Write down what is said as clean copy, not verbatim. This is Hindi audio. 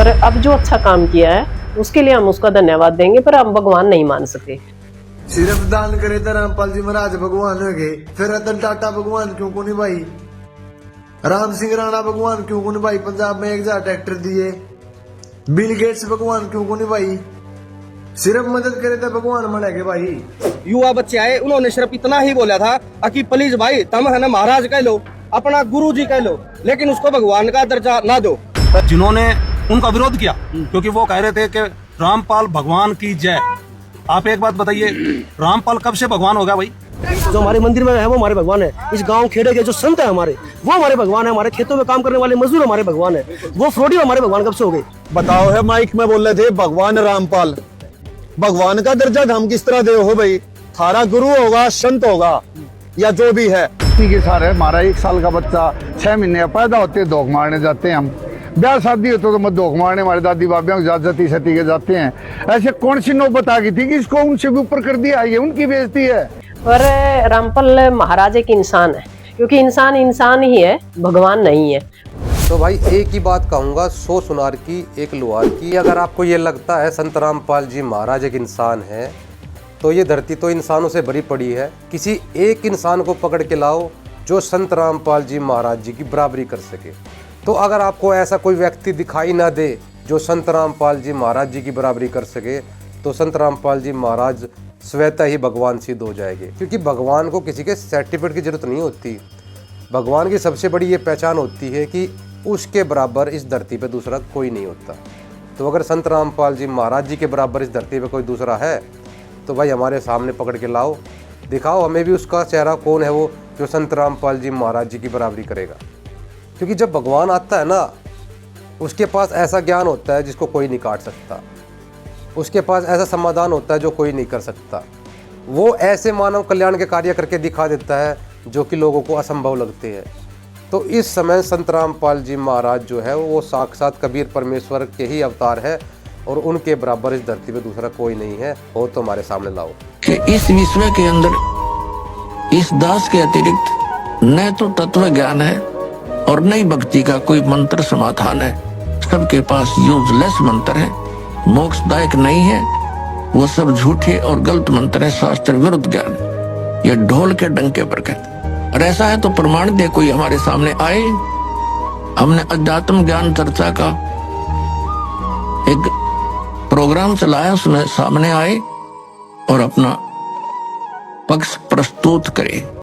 और अब जो अच्छा काम किया है उसके लिए हम उसका धन्यवाद देंगे, पर हम भगवान नहीं मान सके। सिर्फ दान करे तो रामपाल जी महाराज भगवान हो गए, फिर रतन टाटा भगवान क्यों को नहीं भाई, राम सिंह राणा भगवान क्यों को नहीं भाई, पंजाब में 1000 ट्रैक्टर दिए, बिल गेट्स भगवान क्यों को नहीं भाई, सिर्फ मदद करे तो भगवान मिलेंगे भाई। युवा बच्चे आए, उन्होंने सिर्फ इतना ही बोला था कि प्लीज भाई तुम है ना महाराज कह लो, अपना गुरु जी कह लो, लेकिन उसको भगवान का दर्जा ना दो। जिन्होंने उनका विरोध किया क्योंकि वो कह रहे थे कि रामपाल भगवान की जय। आप एक बात बताइए, रामपाल कब से भगवान हो गया भाई? जो हमारे मंदिर में है वो हमारे भगवान है, इस गांव खेड़े के जो संत है हमारे वो हमारे भगवान है, हमारे खेतों में काम करने वाले मजदूर हमारे भगवान है, वो फ्रॉडी हमारे भगवान कब से हो गए? बताओ है माइक में बोल रहे थे भगवान रामपाल, भगवान का दर्जा हम किस तरह दे हो भाई? थारा गुरु होगा, संत होगा या जो भी है। के सारे हमारा 1 साल का बच्चा 6 महीने पैदा होते हैं, धोख मारने जाते हैं हम, ब्याह शादी होते तो मत धोख मारने हमारे दादी बाबियों को जाती सती के जाते हैं। ऐसे कौन सी नौबत आ गई थी कि इसको उनसे भी ऊपर कर दिया, ये उनकी बेइज्जती है। और रामपाल महाराज एक इंसान है, क्योंकि इंसान इंसान ही है, भगवान नहीं है। तो भाई एक ही बात कहूँगा, 100 सुनार की 1 लुहार की। अगर आपको ये लगता है संत रामपाल जी महाराज एक इंसान है, तो ये धरती तो इंसानों से भरी पड़ी है। किसी एक इंसान को पकड़ के लाओ जो संत रामपाल जी महाराज जी की बराबरी कर सके। तो अगर आपको ऐसा कोई व्यक्ति दिखाई ना दे जो संत रामपाल जी महाराज जी की बराबरी कर सके, तो संत रामपाल जी महाराज स्वतः ही भगवान सिद्ध हो जाएंगे। क्योंकि भगवान को किसी के सर्टिफिकेट की जरूरत नहीं होती। भगवान की सबसे बड़ी ये पहचान होती है कि उसके बराबर इस धरती पे दूसरा कोई नहीं होता। तो अगर संत रामपाल जी महाराज जी के बराबर इस धरती पे कोई दूसरा है, तो भाई हमारे सामने पकड़ के लाओ, दिखाओ हमें भी उसका चेहरा कौन है वो जो संत रामपाल जी महाराज जी की बराबरी करेगा। क्योंकि जब भगवान आता है ना, उसके पास ऐसा ज्ञान होता है जिसको कोई नहीं काट सकता, उसके पास ऐसा समाधान होता है जो कोई नहीं कर सकता। वो ऐसे मानव कल्याण के कार्य करके दिखा देता है जो कि लोगों को असंभव लगते हैं। तो इस समय संत रामपाल जी महाराज जो है वो साक्षात कबीर परमेश्वर के ही अवतार है, और उनके बराबर इस धरती पे दूसरा कोई नहीं है। हो तो हमारे सामने लाओ कि इस विश्व के अंदर इस दास के अतिरिक्त न तो तत्व ज्ञान है और न ही भक्ति का कोई मंत्र समाधान है। सबके पास यूजलेस मंत्र है, मोक्षदायक नहीं है, वो सब झूठे और गलत मंत्र है, शास्त्र विरुद्ध ज्ञान। ये ढोल के डंके पर कहते। और ऐसा है तो प्रमाण दे कोई हमारे सामने आए। हमने अध्यात्म ज्ञान चर्चा का एक प्रोग्राम चलाया, उसमें सामने आए और अपना पक्ष प्रस्तुत करे।